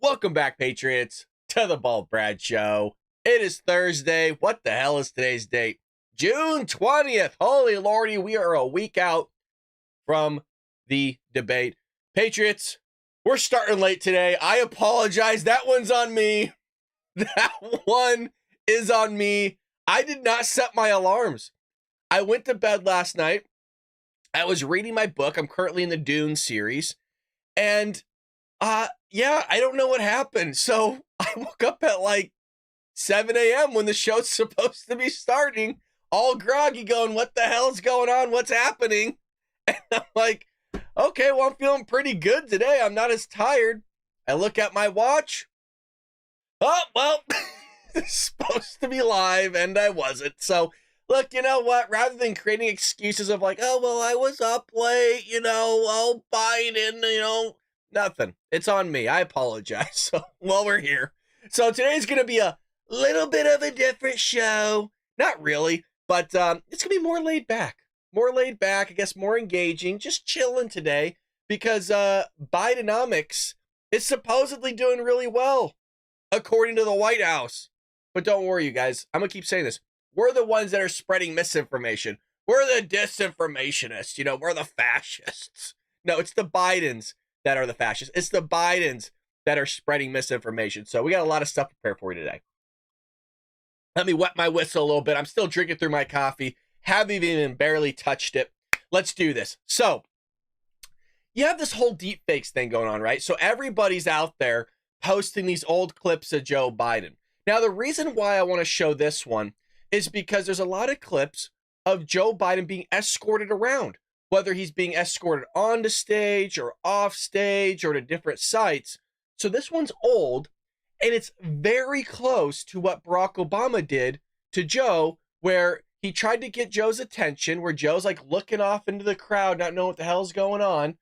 Welcome back, Patriots, to the Bald Brad Show. It is Thursday. What the hell is today's date? June 20th. Holy lordy, we are a week out from the debate. Patriots, we're starting late today. I apologize. That one's on me. That one is on me. I did not set my alarms. I went to bed last night. I was reading my book. I'm currently in the Dune series. And yeah, I don't know what happened. So I woke up at like 7 a.m. when the show's supposed to be starting, all groggy, going, what the hell's going on? What's happening? And I'm like, okay, well, I'm feeling pretty good today. I'm not as tired. I look at my watch. Oh, well, it's supposed to be live, and I wasn't. So, look, you know what? Rather than creating excuses of like, oh, well, I was up late, oh, Biden, nothing. It's on me. I apologize. So, well, we're here. So today's going to be a little bit of a different show. Not really, but it's going to be more laid back. More laid back, I guess more engaging. Just chilling today because Bidenomics is supposedly doing really well, according to the White House. But don't worry, you guys. I'm going to keep saying this. We're the ones that are spreading misinformation. We're the disinformationists. We're the fascists. No, it's the Bidens that are the fascists. It's the Bidens that are spreading misinformation. So we got a lot of stuff prepared for you today. Let me wet my whistle a little bit. I'm still drinking through my coffee. Haven't even barely touched it. Let's do this. So you have this whole deep fakes thing going on, right? So everybody's out there posting these old clips of Joe Biden. Now, the reason why I want to show this one is because there's a lot of clips of Joe Biden being escorted around, whether he's being escorted onto stage or off stage or to different sites. So this one's old, and it's very close to what Barack Obama did to Joe, where he tried to get Joe's attention, where Joe's like looking off into the crowd, not knowing what the hell's going on,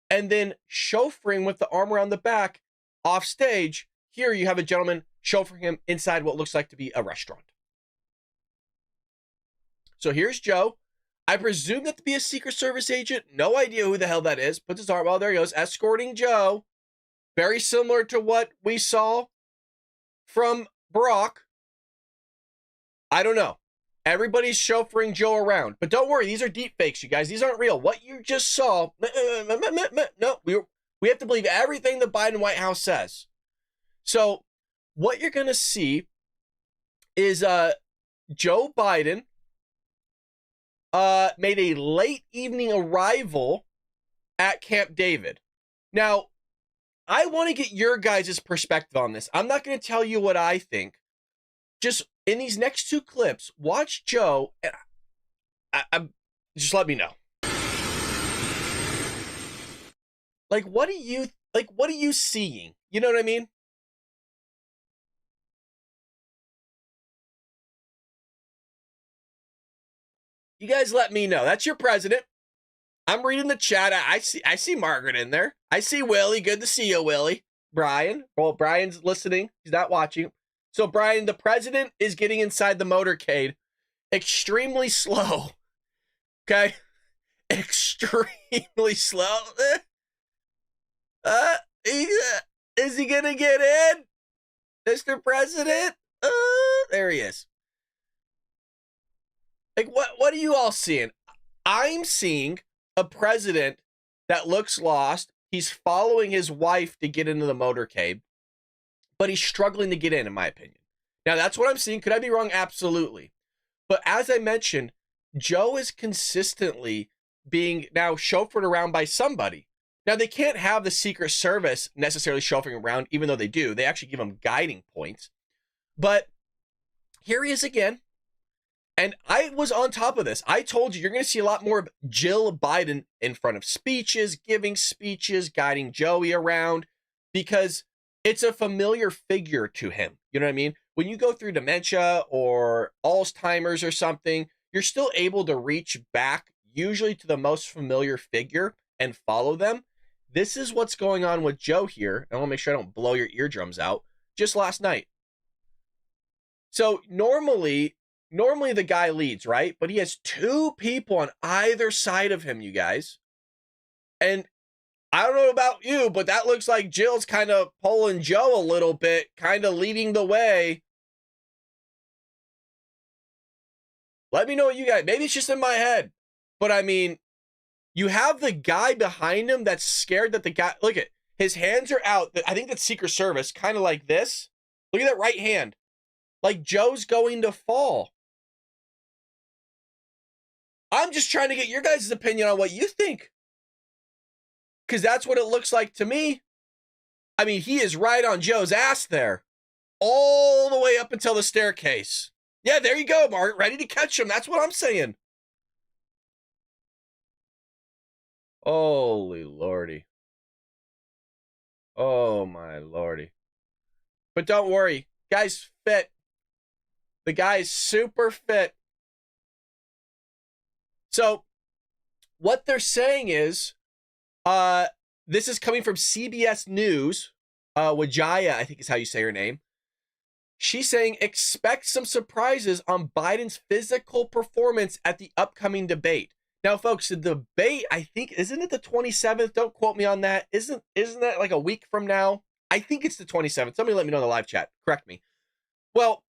and then chauffeuring with the arm around the back off stage. Here you have a gentleman chauffeuring him inside what looks like to be a restaurant. So here's Joe. I presume that to be a Secret Service agent. No idea who the hell that is. Puts his arm, well, there he goes, escorting Joe. Very similar to what we saw from Barack. I don't know. Everybody's chauffeuring Joe around. But don't worry, these are deep fakes, you guys. These aren't real. What you just saw, no, we have to believe everything the Biden White House says. So what you're going to see is Joe Biden made a late evening arrival at Camp David. Now, I want to get your guys' perspective on this. I'm not going to tell you what I think. Just in these next two clips, watch Joe, and I just let me know. Like, what are you seeing? You know what I mean? You guys let me know. That's your president. I'm reading the chat. I see Margaret in there. I see Willie. Good to see you, Willie. Brian. Well, Brian's listening. He's not watching. So, Brian, the president is getting inside the motorcade extremely slow. Okay? Extremely slow. Is he going to get in? Mr. President? There he is. Like, what are you all seeing? I'm seeing a president that looks lost. He's following his wife to get into the motorcade, but he's struggling to get in my opinion. Now, that's what I'm seeing. Could I be wrong? Absolutely. But as I mentioned, Joe is consistently being now chauffeured around by somebody. Now, they can't have the Secret Service necessarily chauffeuring around, even though they do. They actually give him guiding points. But here he is again. And I was on top of this. I told you, you're going to see a lot more of Jill Biden in front of speeches, giving speeches, guiding Joey around, because it's a familiar figure to him. You know what I mean? When you go through dementia or Alzheimer's or something, you're still able to reach back, usually to the most familiar figure, and follow them. This is what's going on with Joe here. I want to make sure I don't blow your eardrums out. Just last night. So normally the guy leads, right? But he has two people on either side of him, you guys. And I don't know about you, but that looks like Jill's kind of pulling Joe a little bit, kind of leading the way. Let me know what you guys, maybe it's just in my head, but I mean, you have the guy behind him that's scared that the guy, look at, his hands are out. I think that's Secret Service, kind of like this. Look at that right hand. Like Joe's going to fall. I'm just trying to get your guys' opinion on what you think. Because that's what it looks like to me. I mean, he is right on Joe's ass there. All the way up until the staircase. Yeah, there you go, Mark. Ready to catch him. That's what I'm saying. Holy lordy. Oh, my lordy. But don't worry. Guy's fit. The guy's super fit. So, what they're saying is, this is coming from CBS News. Wajaya, I think is how you say her name. She's saying, expect some surprises on Biden's physical performance at the upcoming debate. Now, folks, the debate, I think, isn't it the 27th? Don't quote me on that. Isn't that like a week from now? I think it's the 27th. Somebody let me know in the live chat. Correct me. Well,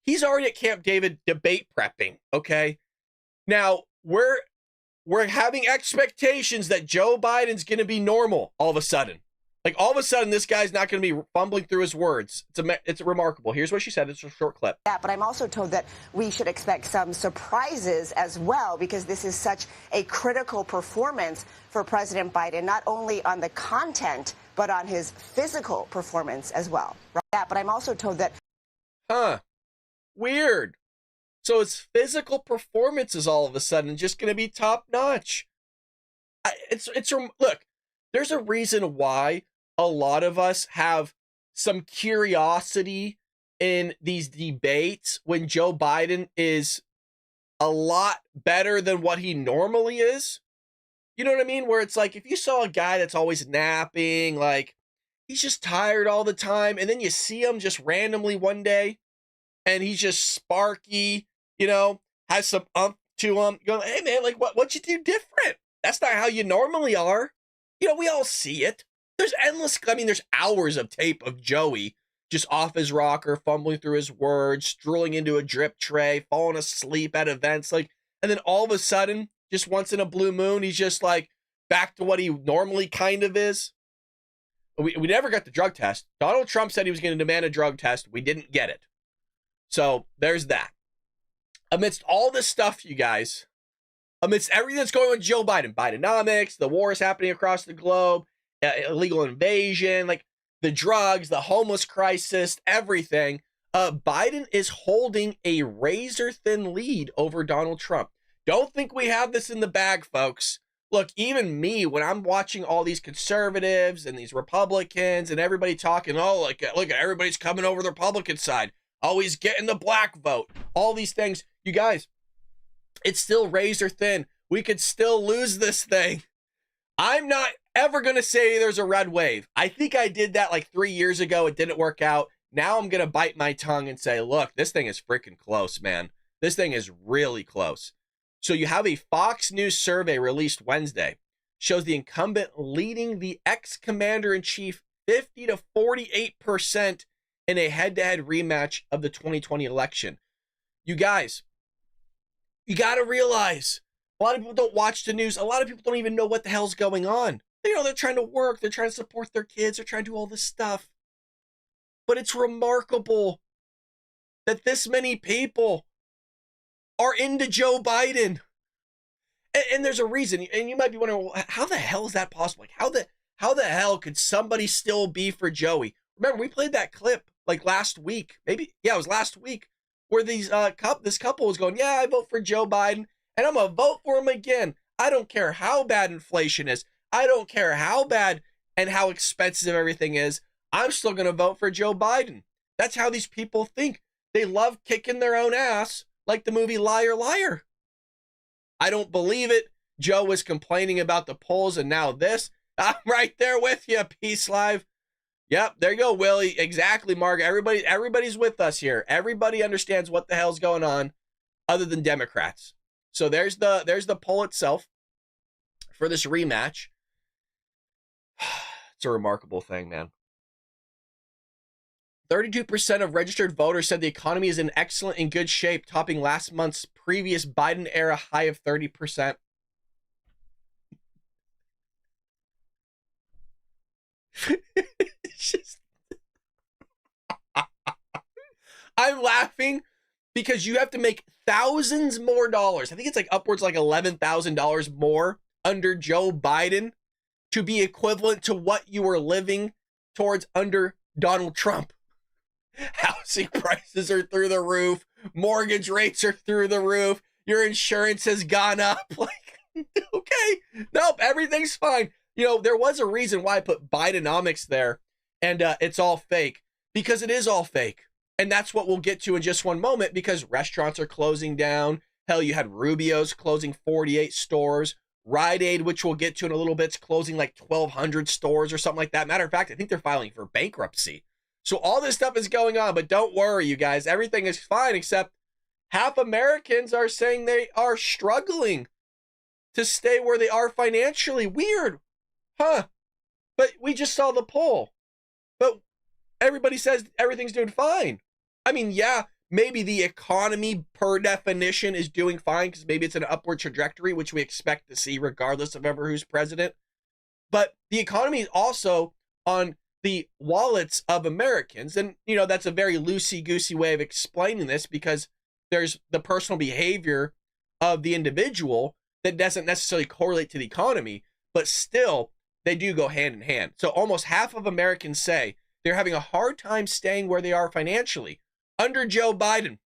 he's already at Camp David debate prepping, okay? Now, we're having expectations that Joe Biden's going to be normal all of a sudden. Like, all of a sudden, this guy's not going to be fumbling through his words. It's remarkable. Here's what she said. It's a short clip. Yeah, but I'm also told that we should expect some surprises as well, because this is such a critical performance for President Biden, not only on the content, but on his physical performance as well. Yeah, but I'm also told that... Huh. Weird. So his physical performance is all of a sudden just going to be top notch. Look, there's a reason why a lot of us have some curiosity in these debates when Joe Biden is a lot better than what he normally is. You know what I mean? Where it's like, if you saw a guy that's always napping, like he's just tired all the time, and then you see him just randomly one day and he's just sparky, you know, has some to him, going, hey man, like what you do different? That's not how you normally are. You know, we all see it. There's hours of tape of Joey just off his rocker, fumbling through his words, drooling into a drip tray, falling asleep at events, like, and then all of a sudden, just once in a blue moon, he's just like back to what he normally kind of is. We never got the drug test. Donald Trump said he was going to demand a drug test. We didn't get it. So there's that. Amidst all this stuff, you guys, amidst everything that's going on with Joe Biden, Bidenomics, the war is happening across the globe, illegal invasion, like the drugs, the homeless crisis, everything, Biden is holding a razor-thin lead over Donald Trump. Don't think we have this in the bag, folks. Look, even me, when I'm watching all these conservatives and these Republicans and everybody talking, oh, like, look, everybody's coming over the Republican side. Oh, he's getting the black vote. All these things. You guys, it's still razor thin. We could still lose this thing. I'm not ever going to say there's a red wave. I think I did that like 3 years ago. It didn't work out. Now I'm going to bite my tongue and say, look, this thing is freaking close, man. This thing is really close. So you have a Fox News survey released Wednesday, shows the incumbent leading the ex-commander-in-chief 50 to 48% in a head-to-head rematch of the 2020 election. You guys, you got to realize, a lot of people don't watch the news. A lot of people don't even know what the hell's going on. You know, they're trying to work. They're trying to support their kids. They're trying to do all this stuff. But it's remarkable that this many people are into Joe Biden. And there's a reason. And you might be wondering, well, how the hell is that possible? Like, how the hell could somebody still be for Joey? Remember, we played that clip like last week. Maybe, yeah, it was last week, where this couple was going, yeah, I vote for Joe Biden, and I'm going to vote for him again. I don't care how bad inflation is. I don't care how bad and how expensive everything is. I'm still going to vote for Joe Biden. That's how these people think. They love kicking their own ass, like the movie Liar, Liar. I don't believe it. Joe was complaining about the polls, and now this. I'm right there with you, Peace Live. Yep, there you go, Willie. Exactly, Mark. Everybody's with us here. Everybody understands what the hell's going on, other than Democrats. So there's the poll itself for this rematch. It's a remarkable thing, man. 32% of registered voters said the economy is in excellent and good shape, topping last month's previous Biden-era high of 30%. It's just... I'm laughing because you have to make thousands more dollars. I think it's like upwards like $11,000 more under Joe Biden to be equivalent to what you were living towards under Donald Trump. Housing prices are through the roof. Mortgage rates are through the roof. Your insurance has gone up. Like, okay, nope, everything's fine. You know, there was a reason why I put Bidenomics there, and it's all fake, because it is all fake. And that's what we'll get to in just one moment, because restaurants are closing down. Hell, you had Rubio's closing 48 stores. Rite Aid, which we'll get to in a little bit, is closing like 1,200 stores or something like that. Matter of fact, I think they're filing for bankruptcy. So all this stuff is going on, but don't worry, you guys. Everything is fine, except half Americans are saying they are struggling to stay where they are financially. Weird. Huh? But we just saw the poll. But everybody says everything's doing fine. I mean, yeah, maybe the economy per definition is doing fine because maybe it's an upward trajectory, which we expect to see regardless of ever who's president. But the economy is also on the wallets of Americans. And, you know, that's a very loosey-goosey way of explaining this, because there's the personal behavior of the individual that doesn't necessarily correlate to the economy, but still they do go hand in hand. So almost half of Americans say they're having a hard time staying where they are financially under Joe Biden.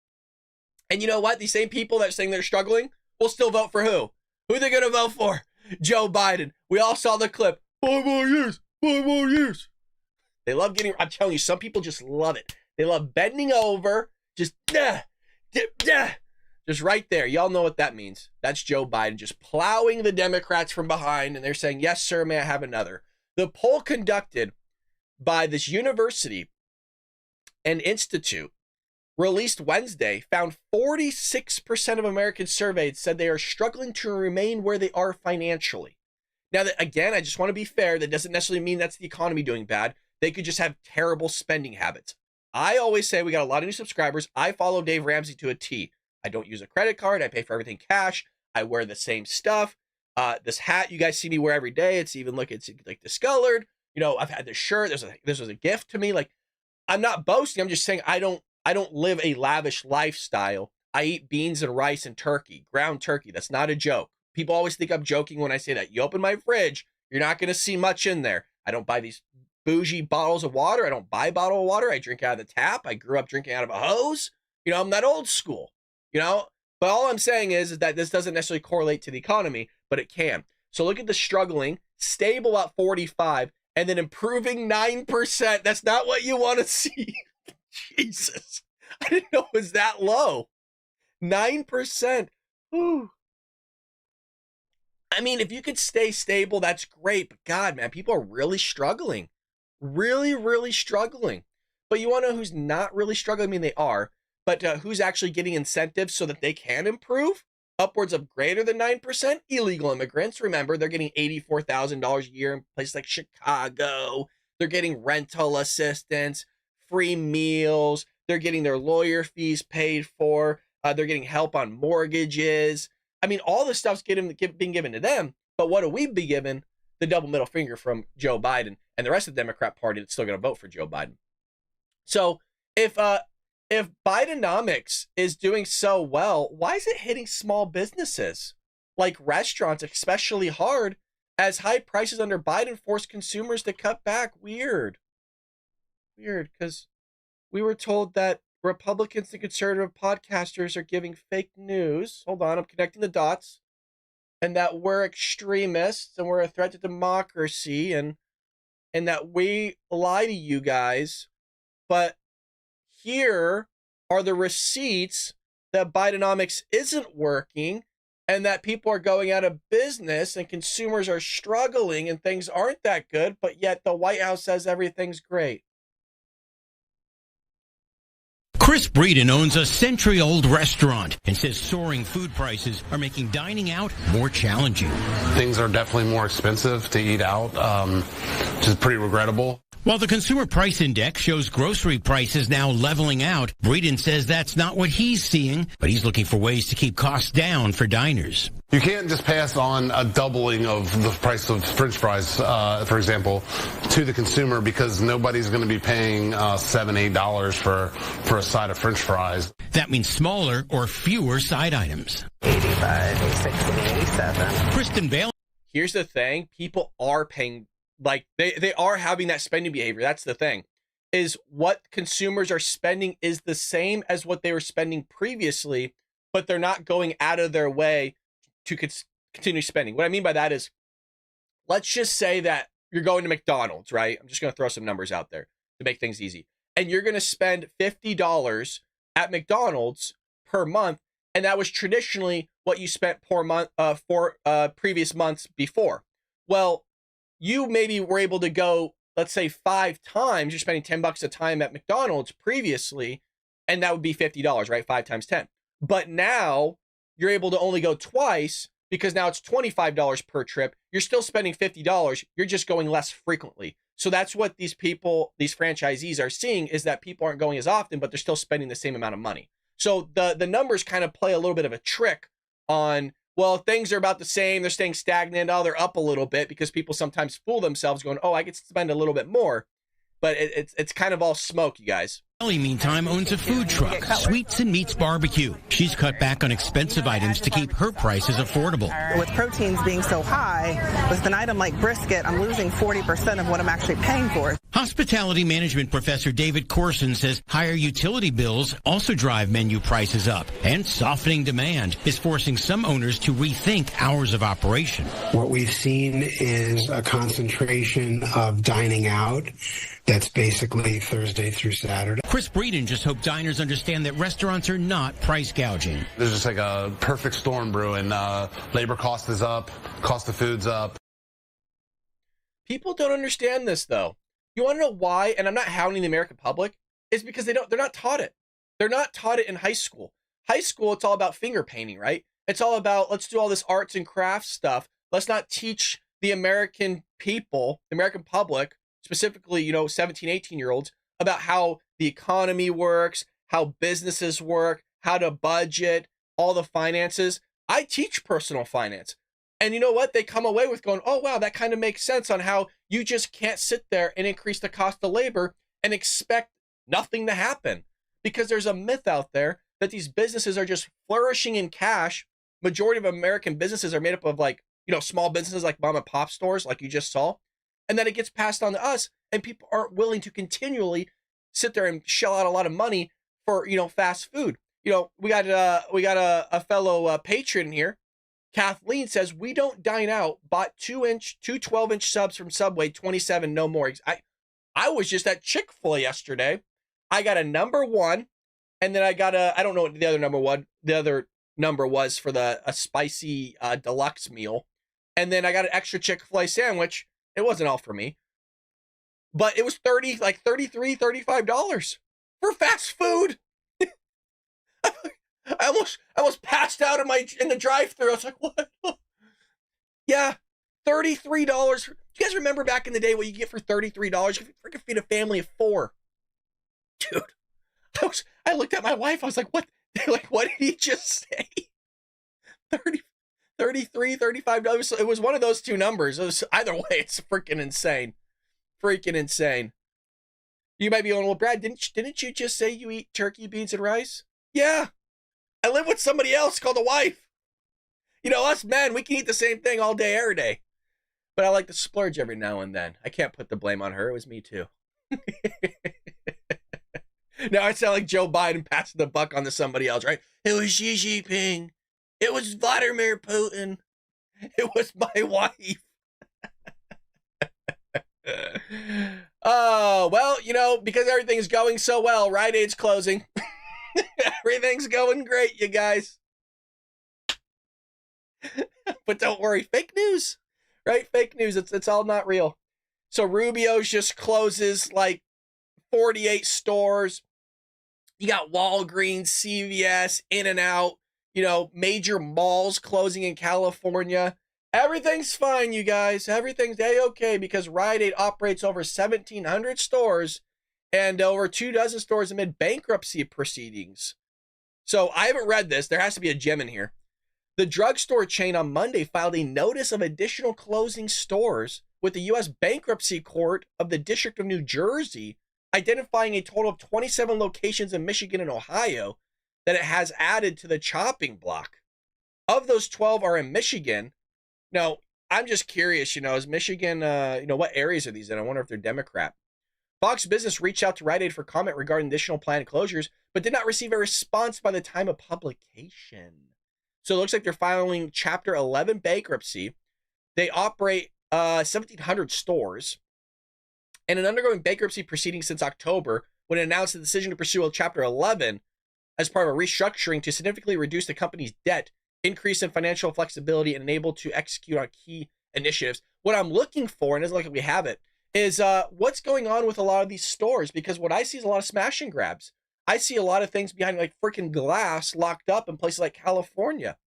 And you know what? These same people that are saying they're struggling will still vote for who? Who are they going to vote for? Joe Biden. We all saw the clip. 5 more years. 5 more years. They love getting, I'm telling you, some people just love it. They love bending over, just right there. Y'all know what that means. That's Joe Biden just plowing the Democrats from behind, and they're saying, yes, sir, may I have another? The poll conducted by this university and institute released Wednesday found 46% of Americans surveyed said they are struggling to remain where they are financially. Now, that, again, I just want to be fair. That doesn't necessarily mean that's the economy doing bad. They could just have terrible spending habits. I always say we got a lot of new subscribers. I follow Dave Ramsey to a T. I don't use a credit card. I pay for everything cash. I wear the same stuff. This hat you guys see me wear every day. It's even it's like discolored. You know, I've had this shirt. This was a gift to me. Like, I'm not boasting. I'm just saying I don't live a lavish lifestyle. I eat beans and rice and turkey, ground turkey. That's not a joke. People always think I'm joking when I say that. You open my fridge, you're not going to see much in there. I don't buy these bougie bottles of water. I don't buy bottled water. I drink out of the tap. I grew up drinking out of a hose. You know, I'm that old school, you know, but all I'm saying is that this doesn't necessarily correlate to the economy, but it can. So look at the struggling, stable at 45, and then improving 9%. That's not what you want to see. Jesus. I didn't know it was that low. 9%. Ooh. I mean, if you could stay stable, that's great. But God, man, people are really struggling. Really, really struggling. But you want to know who's not really struggling? I mean, they are. But who's actually getting incentives so that they can improve? Upwards of greater than 9%? Illegal immigrants. Remember, they're getting $84,000 a year in places like Chicago. They're getting rental assistance, free meals. They're getting their lawyer fees paid for. They're getting help on mortgages. I mean, all this stuff's being given to them. But what do we be given? The double middle finger from Joe Biden and the rest of the Democrat Party that's still going to vote for Joe Biden. So if Bidenomics is doing so well, why is it hitting small businesses like restaurants especially hard, as high prices under Biden force consumers to cut back? Weird, because we were told that Republicans and conservative podcasters are giving fake news. Hold on, I'm connecting the dots. And that we're extremists and we're a threat to democracy, and that we lie to you guys. But here are the receipts that Bidenomics isn't working, and that people are going out of business and consumers are struggling and things aren't that good, but yet the White House says everything's great. Chris Breeden owns a century-old restaurant and says soaring food prices are making dining out more challenging. Things are definitely more expensive to eat out, which is pretty regrettable. While the Consumer Price Index shows grocery prices now leveling out, Breeden says that's not what he's seeing, but he's looking for ways to keep costs down for diners. You can't just pass on a doubling of the price of French fries, for example, to the consumer because nobody's going to be paying $7, $8 for a side of French fries. That means smaller or fewer side items. 85, 86, 87. Kristen Bale. Here's the thing. People are paying, like, they are having that spending behavior. That's the thing. Is what consumers are spending is the same as what they were spending previously, but they're not going out of their way to continue spending. What I mean by that is, let's just say that you're going to McDonald's, right? I'm just going to throw some numbers out there to make things easy. And you're going to spend $50 at McDonald's per month. And that was traditionally what you spent per month for previous months before. Well, you maybe were able to go, let's say 5 times. You're spending $10 a time at McDonald's previously, and that would be $50, right? 5 times 10. But now you're able to only go twice because now it's $25 per trip. You're still spending $50. You're just going less frequently. So that's what these people, these franchisees are seeing, is that people aren't going as often, but they're still spending the same amount of money. So the numbers kind of play a little bit of a trick on, well, things are about the same. They're staying stagnant. Oh, they're up a little bit, because people sometimes fool themselves going, oh, I could spend a little bit more. But it's kind of all smoke, you guys. Ellie, meantime, owns a food truck, Sweets and Meats Barbecue. She's cut back on expensive items to keep her prices affordable. With proteins being so high, with an item like brisket, I'm losing 40% of what I'm actually paying for. Hospitality management professor David Corson says higher utility bills also drive menu prices up, and softening demand is forcing some owners to rethink hours of operation. What we've seen is a concentration of dining out that's basically Thursday through Saturday. Chris Breeden just hoped diners understand that restaurants are not price gouging. There's just like a perfect storm brewing. Labor cost is up, cost of food's up. People don't understand this, though. You want to know why? And I'm not hounding the American public. It's because they're not taught it. They're not taught it in high school. High school, it's all about finger painting, right? It's all about, let's do all this arts and crafts stuff. Let's not teach the American people, the American public, specifically, 17, 18-year-olds, about how the economy works, how businesses work, how to budget, all the finances. I teach personal finance. And you know what? They come away with going, oh, wow, that kind of makes sense on how you just can't sit there and increase the cost of labor and expect nothing to happen. Because there's a myth out there that these businesses are just flourishing in cash. Majority of American businesses are made up of small businesses like mom and pop stores, like you just saw. And then it gets passed on to us, and people aren't willing to continually sit there and shell out a lot of money for, fast food. We got a fellow patron here. Kathleen says, we don't dine out, bought two 12-inch subs from Subway, 27, no more. I was just at Chick-fil-A yesterday. I got a number one, and then I got I don't know what the other number was for a spicy deluxe meal. And then I got an extra Chick-fil-A sandwich. It wasn't all for me, but it was $33, $35 for fast food. I almost passed out in the drive-thru. I was like, what? Yeah, $33. You guys remember back in the day what you get for $33? You could freaking feed a family of 4. Dude, I looked at my wife. I was like, what? Like, what did he just say? $33, $35. So it was one of those two numbers. It was, either way, it's freaking insane. Freaking insane. You might be going, well, Brad, didn't you just say you eat turkey, beans, and rice? Yeah. I live with somebody else called a wife. Us men, we can eat the same thing all day, every day. But I like to splurge every now and then. I can't put the blame on her. It was me too. Now I sound like Joe Biden passing the buck on to somebody else, right? It was Xi Jinping. It was Vladimir Putin. It was my wife. Oh, well, because everything's going so well, Rite Aid's closing. Everything's going great, you guys. But don't worry, fake news, right? Fake news. It's all not real. So Rubio's just closes like 48 stores. You got Walgreens, CVS, In-N-Out, major malls closing in California. Everything's fine, you guys. Everything's A-okay because Rite Aid operates over 1,700 stores and over 24 stores amid bankruptcy proceedings. So I haven't read this. There has to be a gem in here. The drugstore chain on Monday filed a notice of additional closing stores with the U.S. Bankruptcy Court of the District of New Jersey, identifying a total of 27 locations in Michigan and Ohio that it has added to the chopping block. Of those, 12 are in Michigan. Now, I'm just curious, is Michigan, what areas are these in? I wonder if they're Democrat. Fox Business reached out to Rite Aid for comment regarding additional planned closures, but did not receive a response by the time of publication. So it looks like they're filing Chapter 11 bankruptcy. They operate 1,700 stores and an undergoing bankruptcy proceeding since October when it announced the decision to pursue a Chapter 11 as part of a restructuring to significantly reduce the company's debt, increase in financial flexibility, and enable to execute on key initiatives. What I'm looking for, and it doesn't look like we have it, is what's going on with a lot of these stores, because what I see is a lot of smash and grabs. I see a lot of things behind like freaking glass locked up in places like California.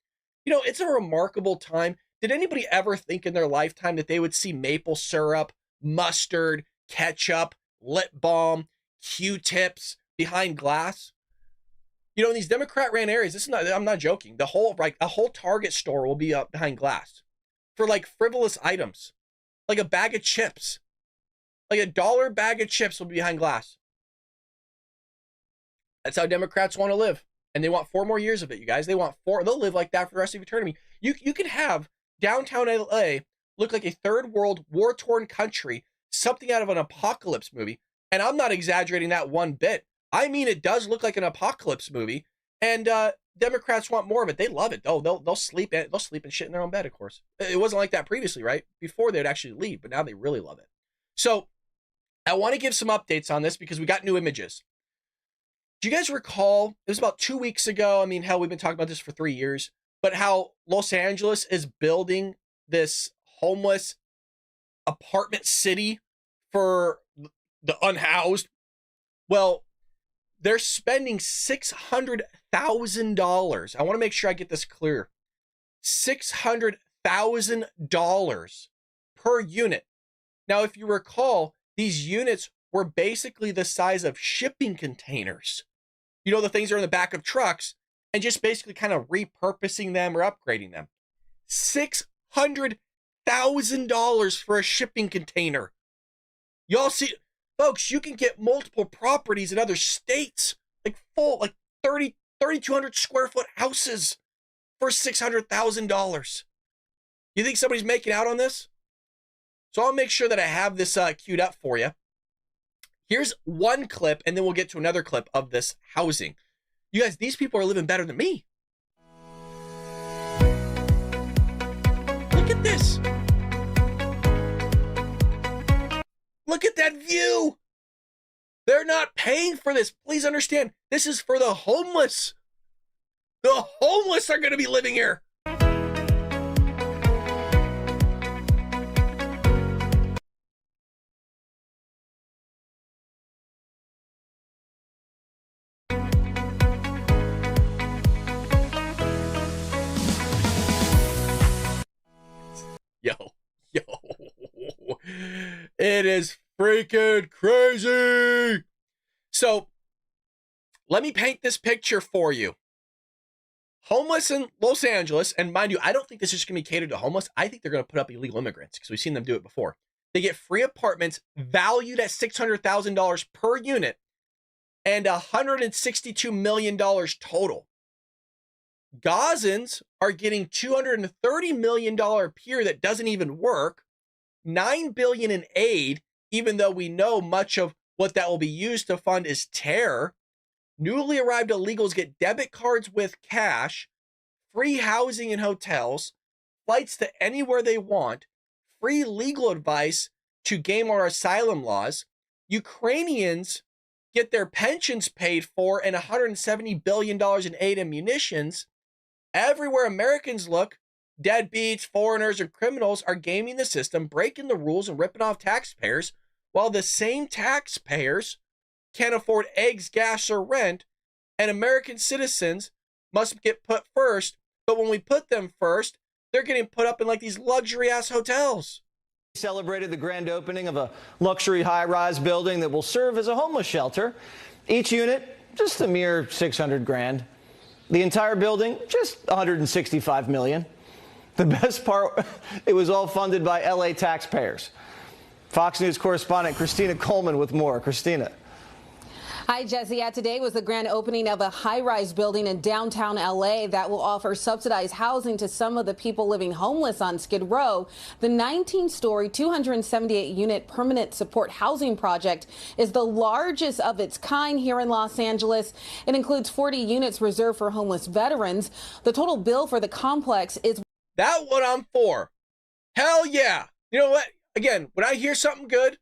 It's a remarkable time. Did anybody ever think in their lifetime that they would see maple syrup, mustard, ketchup, lip balm, Q-tips behind glass? In these Democrat-ran areas, I'm not joking. A whole Target store will be up behind glass for like frivolous items, like a bag of chips, like $1 bag of chips will be behind glass. That's how Democrats want to live. And they want 4 more years of it, you guys. They'll live like that for the rest of eternity. You can have downtown LA look like a third world war-torn country, something out of an apocalypse movie. And I'm not exaggerating that one bit. I mean, it does look like an apocalypse movie. And Democrats want more of it. They love it. Oh, they'll sleep and shit in their own bed, of course. It wasn't like that previously, right? Before they'd actually leave, but now they really love it. So I want to give some updates on this because we got new images. Do you guys recall, it was about 2 weeks ago, I mean, hell, we've been talking about this for 3 years, but how Los Angeles is building this homeless apartment city for the unhoused? Well, they're spending $600,000. I want to make sure I get this clear. $600,000 per unit. Now, if you recall, these units were basically the size of shipping containers. The things that are in the back of trucks, and just basically kind of repurposing them or upgrading them. $600,000 for a shipping container. Y'all see, folks, you can get multiple properties in other states, like 3,200 square foot houses for $600,000. You think somebody's making out on this? So I'll make sure that I have this queued up for you. Here's one clip, and then we'll get to another clip of this housing. You guys, these people are living better than me. Look at this. Look at that view. They're not paying for this. Please understand, this is for the homeless. The homeless are going to be living here. Yo, it is freaking crazy. So let me paint this picture for you. Homeless in Los Angeles, and mind you, I don't think this is going to be catered to homeless. I think they're going to put up illegal immigrants because we've seen them do it before. They get free apartments valued at $600,000 per unit and $162 million total. Gazans are getting $230 million pier that doesn't even work, $9 billion in aid, even though we know much of what that will be used to fund is terror. Newly arrived illegals get debit cards with cash, free housing in hotels, flights to anywhere they want, free legal advice to game our asylum laws. Ukrainians get their pensions paid for and $170 billion in aid and munitions. Everywhere Americans look, deadbeats, foreigners, and criminals are gaming the system, breaking the rules, and ripping off taxpayers, while the same taxpayers can't afford eggs, gas, or rent, and American citizens must get put first. But when we put them first, they're getting put up in like these luxury ass hotels. Celebrated the grand opening of a luxury high-rise building that will serve as a homeless shelter. Each unit, just a mere 600 grand. The entire building, just 165 million. The best part, it was all funded by LA taxpayers. Fox News correspondent Christina Coleman with more. Christina. Hi, Jesse. Today was the grand opening of a high-rise building in downtown L.A. that will offer subsidized housing to some of the people living homeless on Skid Row. The 19-story, 278-unit permanent support housing project is the largest of its kind here in Los Angeles. It includes 40 units reserved for homeless veterans. The total bill for the complex is... That's what I'm for. Hell yeah. You know what? Again, when I hear something good,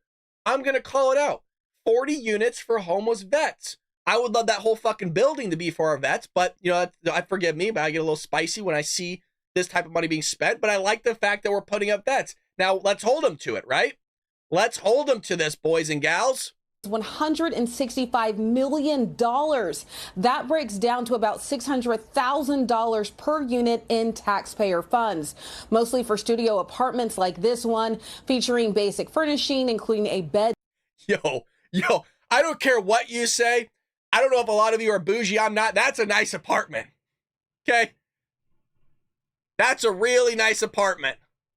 I'm going to call it out. 40 units for homeless vets. I would love that whole fucking building to be for our vets, but, you know, I forgive me, but I get a little spicy when I see this type of money being spent, but I like the fact that we're putting up vets. Now, let's hold them to it, right? Let's hold them to this, boys and gals. $165 million. That breaks down to about $600,000 per unit in taxpayer funds, mostly for studio apartments like this one, featuring basic furnishing, including a bed. Yo, I don't care what you say. I don't know if a lot of you are bougie. I'm not. That's a nice apartment. Okay? That's a really nice apartment.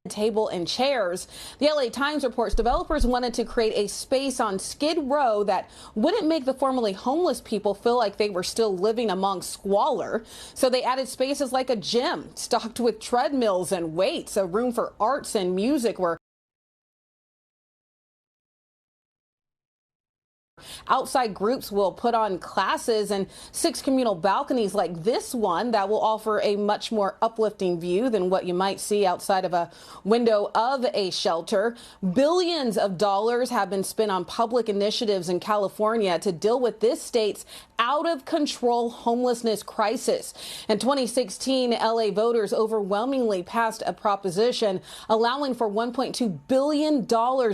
Table and chairs. The LA Times reports developers wanted to create a space on Skid Row that wouldn't make the formerly homeless people feel like they were still living among squalor. So they added spaces like a gym stocked with treadmills and weights, a room for arts and music where outside groups will put on classes, and 6 communal balconies like this one that will offer a much more uplifting view than what you might see outside of a window of a shelter. Billions of dollars have been spent on public initiatives in California to deal with this state's out of control homelessness crisis. In 2016, LA voters overwhelmingly passed a proposition allowing for $1.2 billion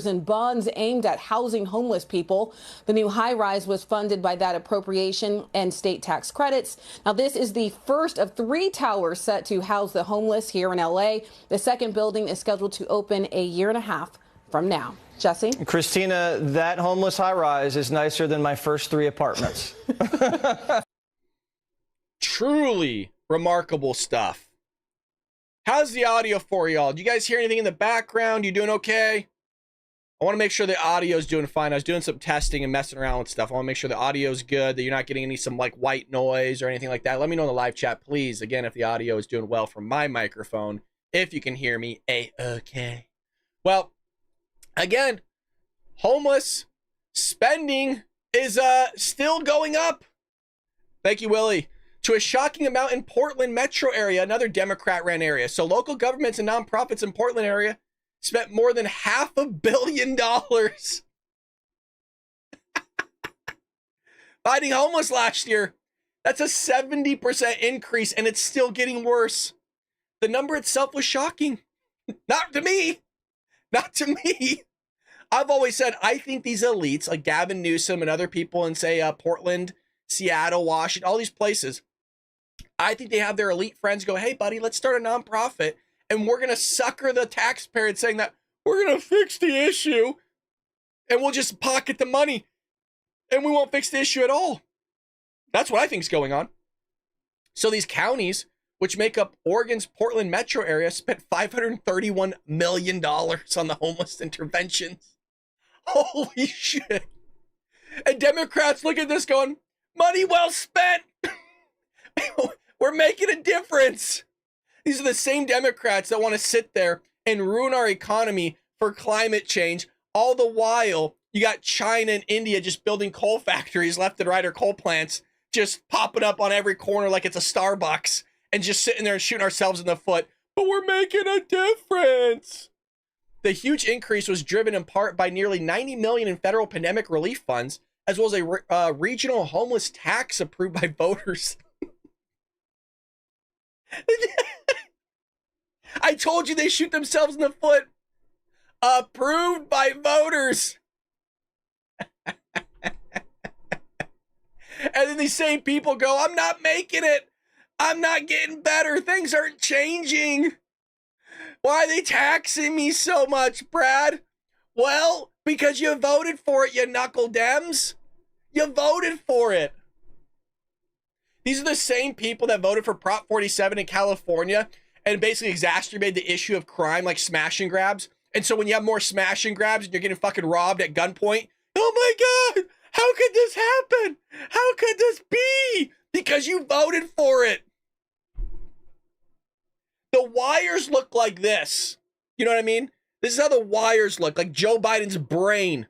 in bonds aimed at housing homeless people. The new high-rise was funded by that appropriation and state tax credits. Now, this is the first of 3 towers set to house the homeless here in LA. The second building is scheduled to open a year and a half from now. Jesse? Christina, that homeless high-rise is nicer than my first 3 apartments. Truly remarkable stuff. How's the audio for y'all? Do you guys hear anything in the background? You doing okay? I want to make sure the audio is doing fine. I was doing some testing and messing around with stuff. I want to make sure the audio is good, that you're not getting some like white noise or anything like that. Let me know in the live chat, please. Again, if the audio is doing well from my microphone, if you can hear me, okay. Well, again, homeless spending is still going up. Thank you, Willie. To a shocking amount in Portland metro area, another Democrat-ran area. So local governments and nonprofits in Portland area spent more than $500 million fighting homeless last year. That's a 70% increase, and it's still getting worse. The number itself was shocking. Not to me. Not to me. I've always said, I think these elites like Gavin Newsom and other people in, say, Portland, Seattle, Washington, all these places, I think they have their elite friends go, hey, buddy, let's start a nonprofit, and we're going to sucker the taxpayer and saying that we're going to fix the issue, and we'll just pocket the money, and we won't fix the issue at all. That's what I think is going on. So these counties, which make up Oregon's Portland metro area, spent $531 million on the homeless interventions. Holy shit. And Democrats look at this going, money well spent. We're making a difference. These are the same Democrats that want to sit there and ruin our economy for climate change. All the while, you got China and India just building coal factories left and right, or coal plants just popping up on every corner like it's a Starbucks, and just sitting there and shooting ourselves in the foot. But we're making a difference. The huge increase was driven in part by nearly $90 million in federal pandemic relief funds, as well as a regional homeless tax approved by voters. I told you they shoot themselves in the foot. Approved by voters. And then these same people go, I'm not making it. I'm not getting better. Things aren't changing. Why are they taxing me so much, Brad? Well, because you voted for it, you knuckle Dems. You voted for it. These are the same people that voted for Prop 47 in California and basically exacerbated the issue of crime, like smash and grabs. And so when you have more smash and grabs and you're getting fucking robbed at gunpoint, oh my God, how could this happen? How could this be? Because you voted for it. The wires look like this. You know what I mean? This is how the wires look, like Joe Biden's brain.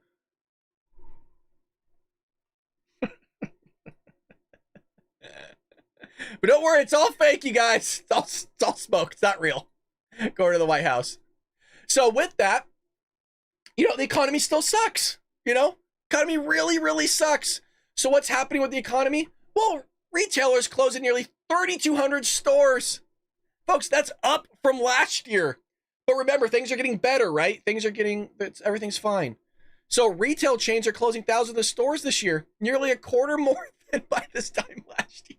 But don't worry, it's all fake, you guys. It's all smoke. It's not real. Going to the White House. So with that, you know, the economy still sucks. You know, economy really, really sucks. So what's happening with the economy? Well, retailers closing nearly 3,200 stores. Folks, that's up from last year. But remember, things are getting better, right? Everything's fine. So retail chains are closing thousands of stores this year, nearly a quarter more than by this time last year.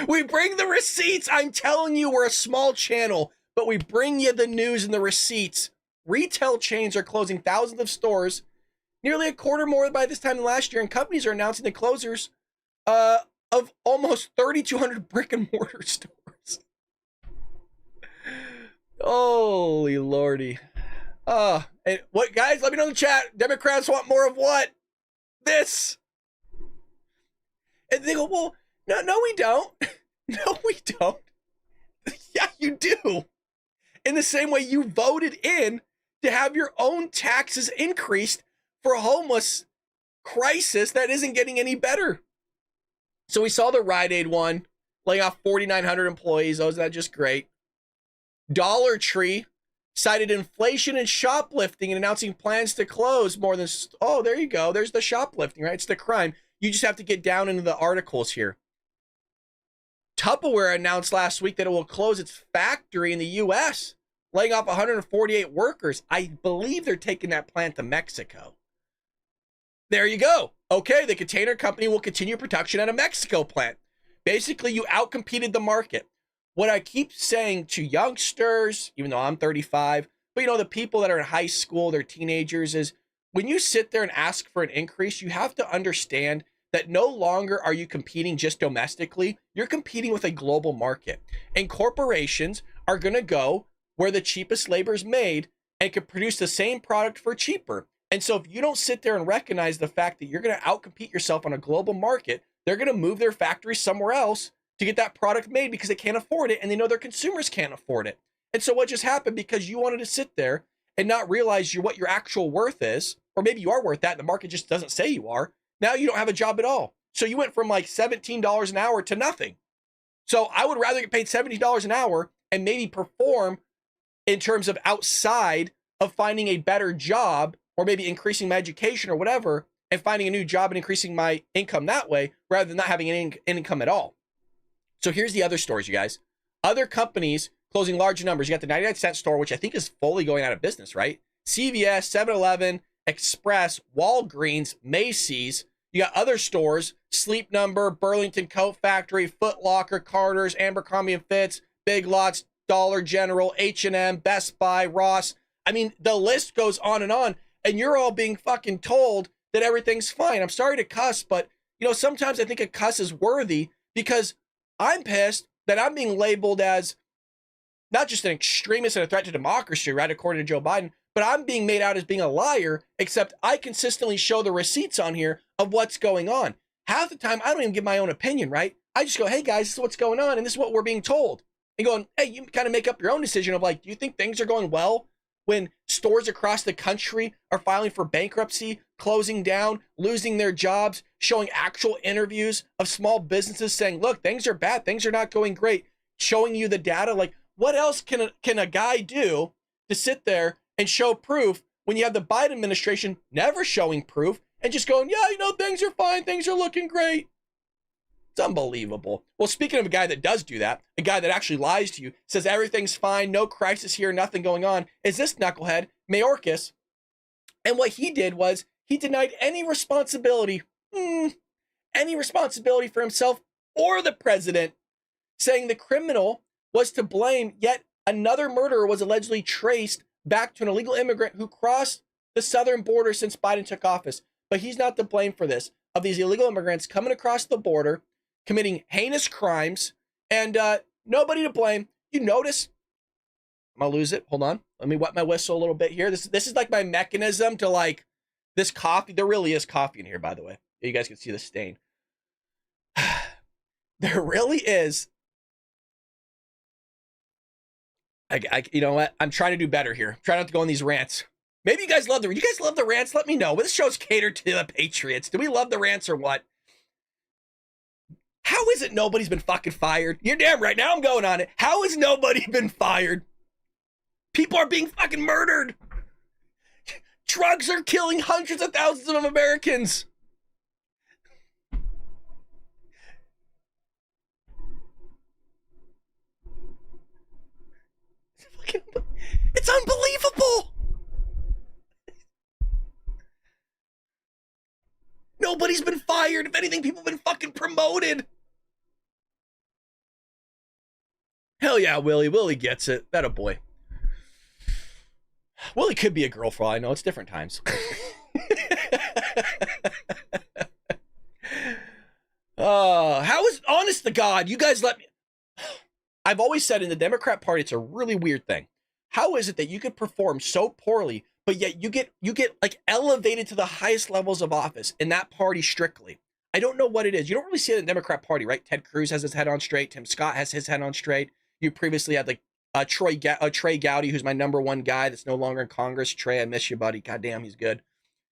We bring the receipts. I'm telling you, we're a small channel, but we bring you the news and the receipts. Retail chains are closing thousands of stores, nearly a quarter more by this time than last year, and companies are announcing the closures of almost 3,200 brick and mortar stores. Holy lordy. And what, guys, let me know in the chat. Democrats want more of what? This. And they go, well, no, we don't. No, we don't. Yeah, you do. In the same way you voted in to have your own taxes increased for a homeless crisis that isn't getting any better. So we saw the Rite Aid one, laying off 4,900 employees. Oh, is that just great? Dollar Tree cited inflation and shoplifting and announcing plans to close more than... Oh, there you go. There's the shoplifting, right? It's the crime. You just have to get down into the articles here. Tupperware announced last week that it will close its factory in the U.S., laying off 148 workers. I believe they're taking that plant to Mexico. There you go. Okay, the container company will continue production at a Mexico plant. Basically, you outcompeted the market. What I keep saying to youngsters, even though I'm 35, but you know, the people that are in high school, they're teenagers, is when you sit there and ask for an increase, you have to understand that no longer are you competing just domestically, you're competing with a global market. And corporations are going to go where the cheapest labor is made and can produce the same product for cheaper. And so if you don't sit there and recognize the fact that you're going to outcompete yourself on a global market, they're going to move their factories somewhere else to get that product made because they can't afford it and they know their consumers can't afford it. And so what just happened, because you wanted to sit there and not realize what your actual worth is, or maybe you are worth that and the market just doesn't say you are, now you don't have a job at all. So you went from like $17 an hour to nothing. So I would rather get paid $70 an hour and maybe perform in terms of outside of finding a better job or maybe increasing my education or whatever and finding a new job and increasing my income that way rather than not having any income at all. So here's the other stories, you guys. Other companies closing large numbers. You got the 99-cent store, which I think is fully going out of business, right? CVS, 7-Eleven, Express, Walgreens, Macy's. You got other stores, Sleep Number, Burlington Coat Factory, Foot Locker, Carter's, Abercrombie & Fitch, Big Lots, Dollar General, H&M, Best Buy, Ross. I mean, the list goes on, and you're all being fucking told that everything's fine. I'm sorry to cuss, but, you know, sometimes I think a cuss is worthy because I'm pissed that I'm being labeled as not just an extremist and a threat to democracy, right, according to Joe Biden, but I'm being made out as being a liar, except I consistently show the receipts on here of what's going on. Half the time, I don't even give my own opinion, right? I just go, hey, guys, this is what's going on, and this is what we're being told. And going, hey, you kind of make up your own decision of like, do you think things are going well when stores across the country are filing for bankruptcy, closing down, losing their jobs, showing actual interviews of small businesses saying, look, things are bad, things are not going great, showing you the data? Like, what else can a guy do to sit there and show proof when you have the Biden administration never showing proof and just going, yeah, you know, things are fine, things are looking great? It's unbelievable. Well, speaking of a guy that does do that, a guy that actually lies to you, says everything's fine, no crisis here, nothing going on, is this knucklehead, Mayorkas. And what he did was he denied any responsibility any responsibility for himself or the president, saying the criminal was to blame, yet another murderer was allegedly traced back to an illegal immigrant who crossed the southern border since Biden took office. But he's not to blame for this, of these illegal immigrants coming across the border, committing heinous crimes, and nobody to blame. You notice, I'm gonna lose it. Hold on. Let me wet my whistle a little bit here. This is like my mechanism to like this coffee. There really is coffee in here, by the way. You guys can see the stain. There really is. You know what? I'm trying to do better here. Try not to go on these rants. Maybe you guys love the rants. Let me know. But this show's catered to the Patriots. Do we love the rants or what? How is it nobody's been fucking fired? You're damn right. Now I'm going on it. How has nobody been fired? People are being fucking murdered. Drugs are killing hundreds of thousands of Americans. It's unbelievable. Nobody's been fired. If anything, people have been fucking promoted. Hell yeah, Willie. Willie gets it. That a boy. Willie could be a girl for all I know. It's different times. How is, honest to God, you guys let me. I've always said in the Democrat Party, it's a really weird thing. How is it that you could perform so poorly, but yet you get like elevated to the highest levels of office in that party strictly? I don't know what it is. You don't really see it in the Democrat Party, right? Ted Cruz has his head on straight. Tim Scott has his head on straight. You previously had like Trey Gowdy, who's my number one guy that's no longer in Congress. Trey, I miss you, buddy. Goddamn, he's good.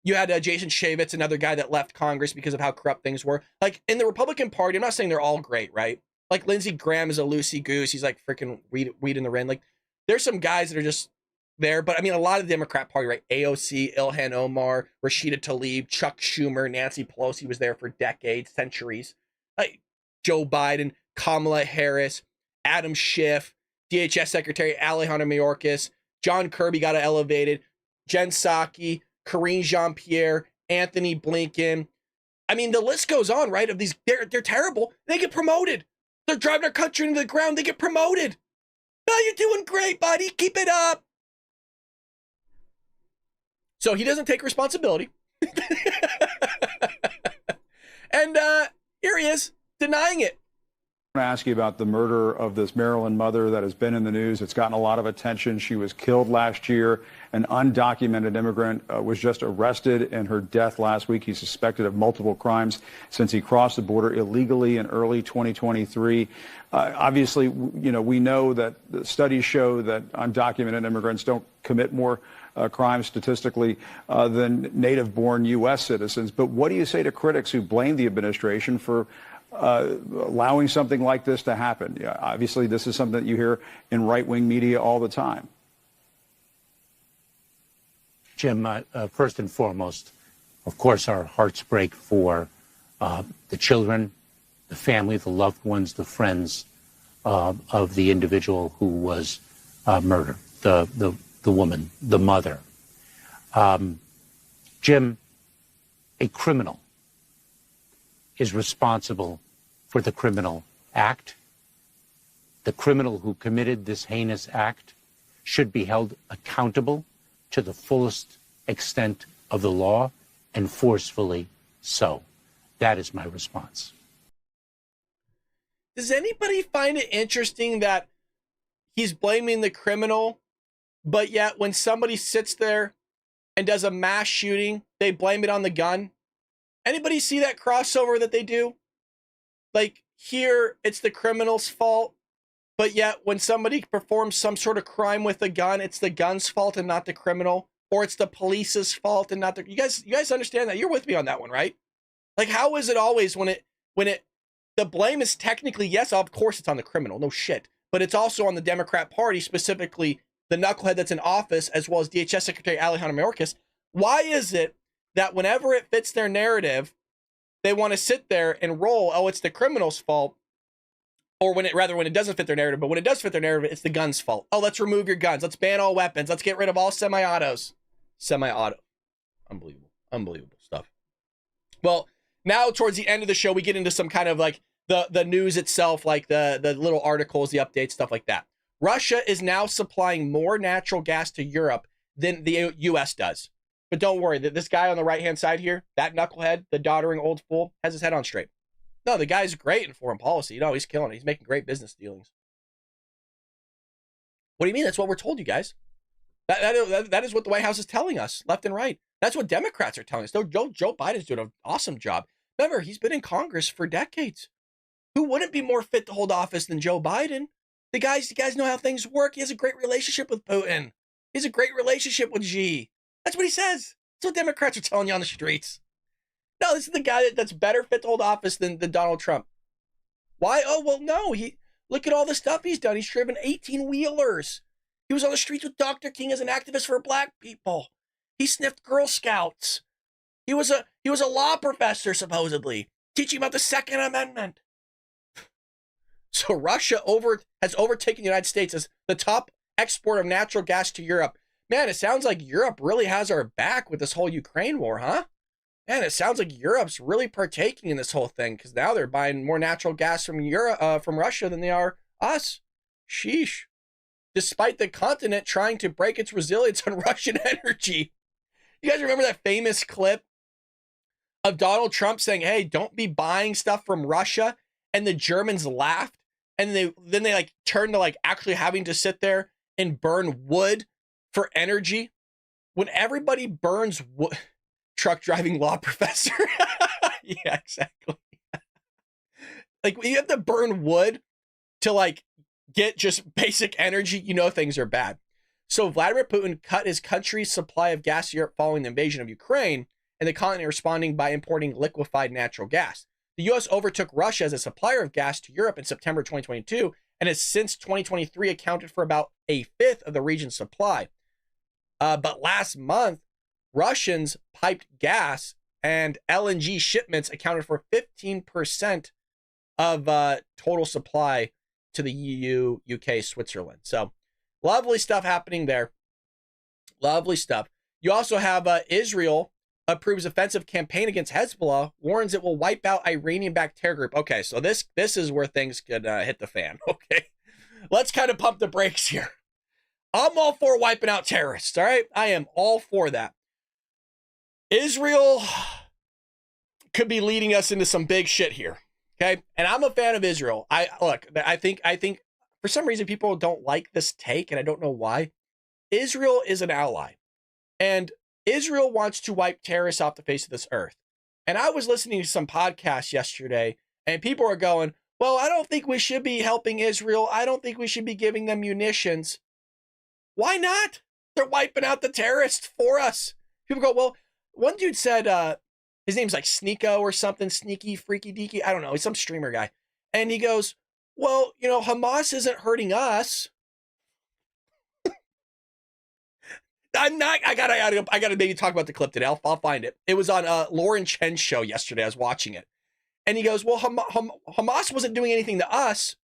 You had Jason Chaffetz, another guy that left Congress because of how corrupt things were. Like in the Republican Party, I'm not saying they're all great, right? Like Lindsey Graham is a loosey goose. He's like freaking weed in the rain. Like there's some guys that are just there, but I mean, a lot of the Democrat Party, right? AOC, Ilhan Omar, Rashida Tlaib, Chuck Schumer, Nancy Pelosi was there for decades, centuries. Like Joe Biden, Kamala Harris, Adam Schiff, DHS Secretary Alejandro Mayorkas, John Kirby got elevated, Jen Psaki, Karine Jean-Pierre, Anthony Blinken. I mean, the list goes on, right? Of these, they're terrible. They get promoted. They're driving our country into the ground. They get promoted. Oh, you're doing great, buddy. Keep it up. So he doesn't take responsibility. And here he is, denying it. I want to ask you about the murder of this Maryland mother that has been in the news. It's gotten a lot of attention. She was killed last year. An undocumented immigrant was just arrested in her death last week. He's suspected of multiple crimes since he crossed the border illegally in early 2023. Obviously, you know, we know that the studies show that undocumented immigrants don't commit more crimes statistically than native-born U.S. citizens. But what do you say to critics who blame the administration for allowing something like this to happen? Yeah, obviously, this is something that you hear in right-wing media all the time. Jim, first and foremost, of course, our hearts break for the children, the family, the loved ones, the friends of the individual who was murdered, the woman, the mother. Jim, a criminal is responsible for the criminal act. The criminal who committed this heinous act should be held accountable to the fullest extent of the law, and forcefully so. That is my response. Does anybody find it interesting that he's blaming the criminal, but yet when somebody sits there and does a mass shooting, they blame it on the gun? Anybody see that crossover that they do? Like here, it's the criminal's fault, but yet when somebody performs some sort of crime with a gun, it's the gun's fault and not the criminal, or it's the police's fault and not the, you guys understand that? You're with me on that one, right? Like, how is it always when the blame is technically, yes, of course it's on the criminal, no shit, but it's also on the Democrat Party, specifically the knucklehead that's in office, as well as DHS Secretary Alejandro Mayorkas. Why is it that whenever it fits their narrative, they want to sit there and roll, oh, it's the criminal's fault, or when it doesn't fit their narrative, but when it does fit their narrative, it's the gun's fault. Oh, let's remove your guns. Let's ban all weapons. Let's get rid of all semi-autos. Semi-auto. Unbelievable stuff. Well, Now, towards the end of the show, we get into some kind of like the news itself, like the little articles, the updates, stuff like that. Russia is now supplying more natural gas to Europe than the U.S. does. But don't worry, this guy on the right-hand side here, that knucklehead, the doddering old fool, has his head on straight. No, the guy's great in foreign policy. You know, he's killing it. He's making great business dealings. What do you mean? That's what we're told, you guys. That is what the White House is telling us, left and right. That's what Democrats are telling us. Joe Biden's doing an awesome job. Remember, he's been in Congress for decades. Who wouldn't be more fit to hold office than Joe Biden? You guys know how things work. He has a great relationship with Putin. He has a great relationship with Xi. That's what he says. That's what Democrats are telling you on the streets. No, this is the guy that's better fit to hold office than Donald Trump. Why? Oh, well, no. Look at all the stuff he's done. He's driven 18-wheelers. He was on the streets with Dr. King as an activist for black people. He sniffed Girl Scouts. He was a law professor, supposedly, teaching about the Second Amendment. So Russia has overtaken the United States as the top exporter of natural gas to Europe. Man, it sounds like Europe really has our back with this whole Ukraine war, huh? Man, it sounds like Europe's really partaking in this whole thing because now they're buying more natural gas from Russia than they are us. Sheesh. Despite the continent trying to break its resilience on Russian energy. You guys remember that famous clip of Donald Trump saying, hey, don't be buying stuff from Russia? And the Germans laughed. And then they like turned to like actually having to sit there and burn wood for energy. When everybody burns wood, truck driving law professor. Yeah, exactly. Like when you have to burn wood to like get just basic energy, you know things are bad. So Vladimir Putin cut his country's supply of gas to Europe following the invasion of Ukraine, and the continent responding by importing liquefied natural gas. The U.S. overtook Russia as a supplier of gas to Europe in September 2022, and has since 2023 accounted for about a fifth of the region's supply. But last month, Russians piped gas and LNG shipments accounted for 15% of total supply to the EU, UK, Switzerland. So lovely stuff happening there. Lovely stuff. You also have Israel approves offensive campaign against Hezbollah, warns it will wipe out Iranian-backed terror group. Okay, so this is where things could hit the fan. Okay, let's kind of pump the brakes here. I'm all for wiping out terrorists, all right? I am all for that. Israel could be leading us into some big shit here, okay? And I'm a fan of Israel. I think for some reason people don't like this take, and I don't know why. Israel is an ally, and Israel wants to wipe terrorists off the face of this earth. And I was listening to some podcasts yesterday, and people are going, well, I don't think we should be helping Israel. I don't think we should be giving them munitions. Why not? They're wiping out the terrorists for us. People go, well, one dude said, his name's like Sneeko or something, Sneaky, Freaky Deaky. I don't know. He's some streamer guy. And he goes, well, you know, Hamas isn't hurting us. I gotta maybe talk about the clip today. I'll find it. It was on Lauren Chen's show yesterday. I was watching it. And he goes, well, Hamas wasn't doing anything to us.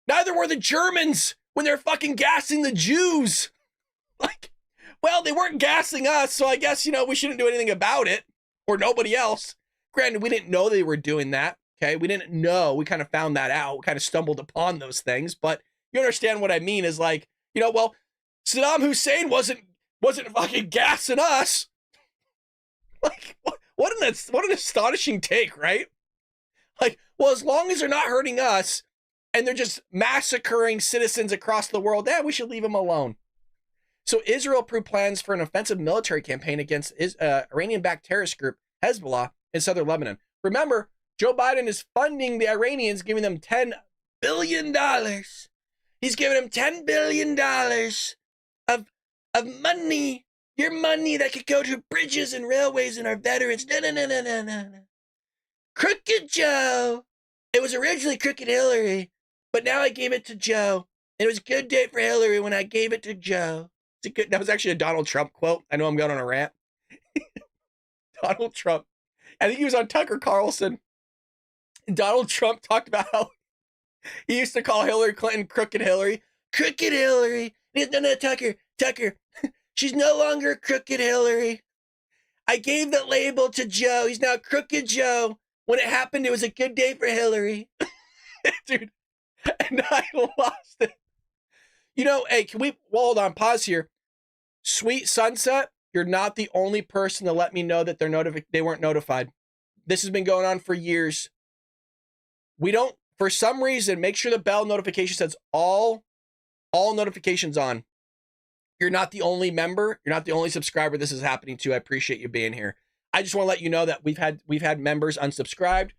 Neither were the Germans when they're fucking gassing the Jews. Like, well, they weren't gassing us, so I guess, you know, we shouldn't do anything about it. Or nobody else. Granted, we didn't know they were doing that. Okay, we didn't know. We kind of found that out. We kind of stumbled upon those things. But you understand what I mean is like, you know, well, Saddam Hussein wasn't fucking gassing us. Like, what an astonishing take, right? Like, well, as long as they're not hurting us and they're just massacring citizens across the world, we should leave them alone. So Israel approved plans for an offensive military campaign against Iranian-backed terrorist group Hezbollah in southern Lebanon. Remember, Joe Biden is funding the Iranians, giving them $10 billion. He's giving them $10 billion of money, your money that could go to bridges and railways and our veterans. No. Crooked Joe. It was originally Crooked Hillary, but now I gave it to Joe. It was a good day for Hillary when I gave it to Joe. That was actually a Donald Trump quote. I know I'm going on a rant. Donald Trump. I think he was on Tucker Carlson. Donald Trump talked about how he used to call Hillary Clinton Crooked Hillary. Crooked Hillary. No, Tucker. She's no longer Crooked Hillary. I gave the label to Joe. He's now Crooked Joe. When it happened, it was a good day for Hillary. Dude, and I lost it. You know, hey, can we, well, hold on, pause here. Sweet Sunset, you're not the only person to let me know that they weren't notified. This has been going on for years. We don't, for some reason, make sure the bell notification says all notifications on. You're not the only member. You're not the only subscriber this is happening to. I appreciate you being here. I just want to let you know that we've had members unsubscribed.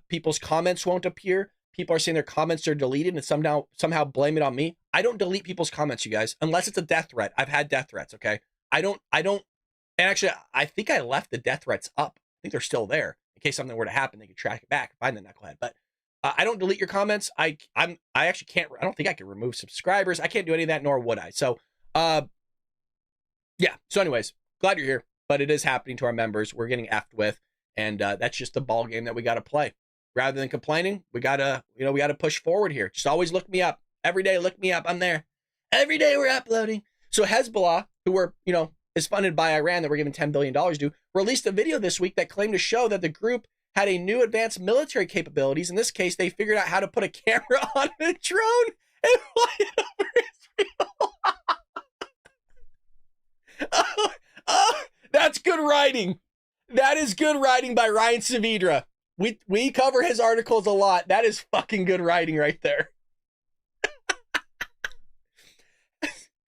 People's comments won't appear. People are saying their comments are deleted and somehow blame it on me. I don't delete people's comments, you guys, unless it's a death threat. I've had death threats, okay? I don't, and actually, I think I left the death threats up. I think they're still there. In case something were to happen, they could track it back and find the knucklehead. But I don't delete your comments. I actually can't, I don't think I can remove subscribers. I can't do any of that, nor would I. So, yeah. So anyways, glad you're here, but it is happening to our members. We're getting effed with, and that's just the ball game that we got to play. Rather than complaining, we gotta push forward here. Just always look me up. Every day, look me up. I'm there. Every day we're uploading. So Hezbollah, who is funded by Iran that we're giving $10 billion to, released a video this week that claimed to show that the group had a new advanced military capabilities. In this case, they figured out how to put a camera on a drone and fly it over Israel. That's good writing. That is good writing by Ryan Saavedra. We cover his articles a lot. That is fucking good writing right there.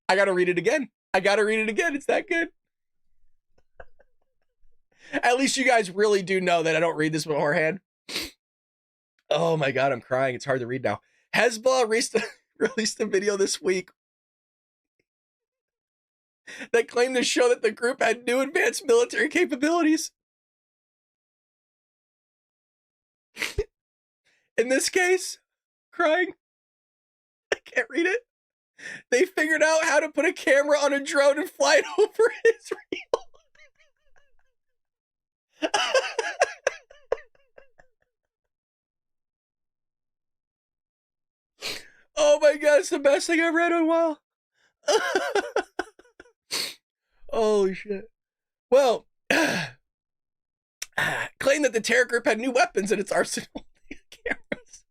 I gotta read it again. It's that good. At least you guys really do know that I don't read this beforehand. Oh my God, I'm crying. It's hard to read now. Hezbollah released a video this week that claimed to show that the group had new advanced military capabilities. In this case, crying. I can't read it. They figured out how to put a camera on a drone and fly it over Israel. Oh my God, it's the best thing I've read in a while. Holy shit. Well, claimed that the terror group had new weapons in its arsenal. Cameras.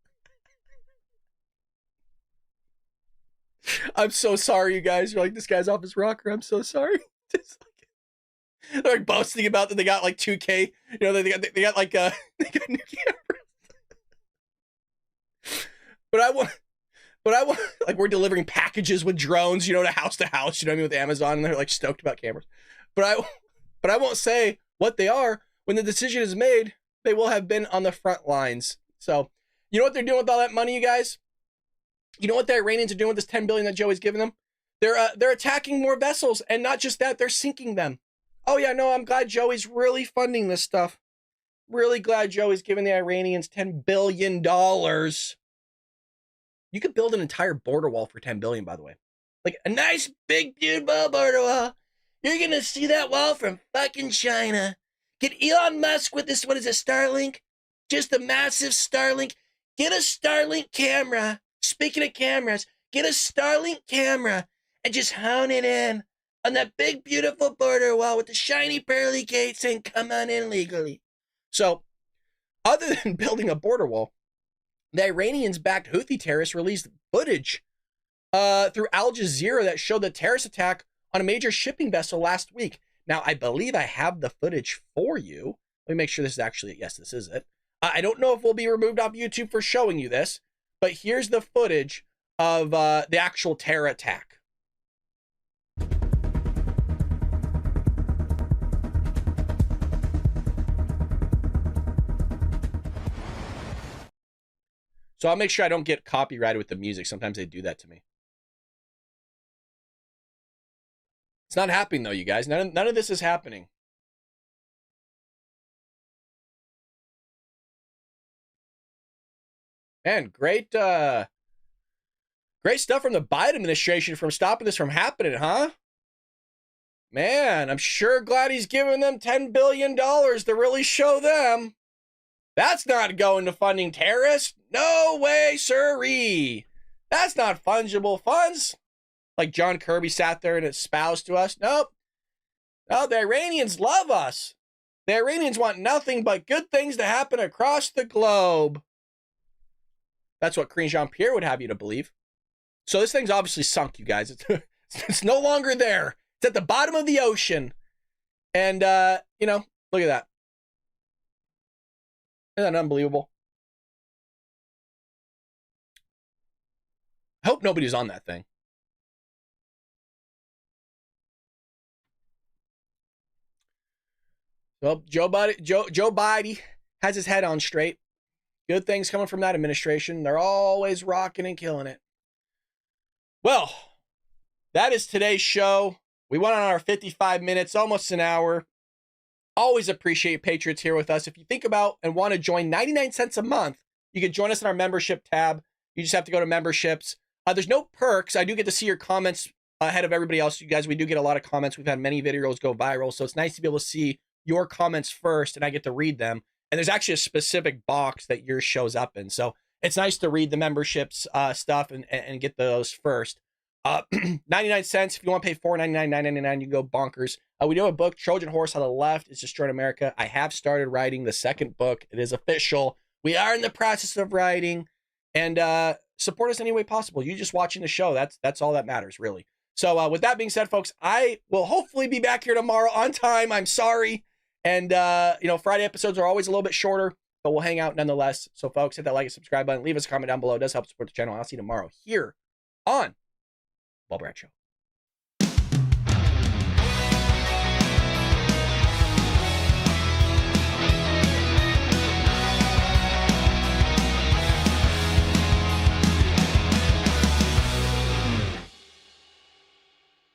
I'm so sorry, you guys. You're like, this guy's off his rocker. I'm so sorry. They're like boasting about that they got like 2K. You know, they got like they got new cameras. But I want like we're delivering packages with drones, to house, you know what I mean, with Amazon, and they're like stoked about cameras. But I won't say what they are. When the decision is made, they will have been on the front lines. So, you know what they're doing with all that money, you guys? You know what the Iranians are doing with this $10 billion that Joey's giving them? They're attacking more vessels, and not just that, they're sinking them. Oh yeah, no, I'm glad Joey's really funding this stuff. Really glad Joey's giving the Iranians $10 billion. You could build an entire border wall for $10 billion, by the way. Like a nice, big, beautiful border wall. You're gonna see that wall from fucking China. Get Elon Musk with this, what is it, Starlink? Just a massive Starlink. Get a Starlink camera. Speaking of cameras, get a Starlink camera and just hone it in on that big, beautiful border wall with the shiny pearly gates saying, come on in legally. So, other than building a border wall, the Iranians-backed Houthi terrorists released footage through Al Jazeera that showed the terrorist attack on a major shipping vessel last week. Now, I believe I have the footage for you. Let me make sure this is actually, yes, this is it. I don't know if we'll be removed off YouTube for showing you this, but here's the footage of the actual terror attack. So I'll make sure I don't get copyrighted with the music. Sometimes they do that to me. It's not happening though, you guys. None of this is happening. Man, great stuff from the Biden administration from stopping this from happening, huh? Man, I'm sure glad he's giving them $10 billion to really show them. That's not going to funding terrorists. No way, sirree. That's not fungible funds. Like John Kirby sat there and espoused to us. Nope. Oh, the Iranians love us. The Iranians want nothing but good things to happen across the globe. That's what Jean-Pierre would have you to believe. So this thing's obviously sunk, you guys. It's no longer there. It's at the bottom of the ocean. And, you know, look at that. Isn't that unbelievable? I hope nobody's on that thing. Well, Joe Biden has his head on straight. Good things coming from that administration. They're always rocking and killing it. Well, that is today's show. We went on our 55 minutes, almost an hour. Always appreciate Patriots here with us. If you think about and want to join 99 cents a month, you can join us in our membership tab. You just have to go to memberships. There's no perks. I do get to see your comments ahead of everybody else. You guys, we do get a lot of comments. We've had many videos go viral, so it's nice to be able to see your comments first, and I get to read them. And there's actually a specific box that yours shows up in. So it's nice to read the memberships stuff and get those first. 99 cents. If you want to pay $4.99, $9.99, you can go bonkers. We do have a book, Trojan Horse, How the Left is Destroying America. I have started writing the second book. It is official. We are in the process of writing. And support us any way possible. You just watching the show. That's all that matters, really. So with that being said, folks, I will hopefully be back here tomorrow on time. I'm sorry. And, you know, Friday episodes are always a little bit shorter, but we'll hang out nonetheless. So, folks, hit that like and subscribe button. Leave us a comment down below. It does help support the channel. I'll see you tomorrow here on Ball Brad Show.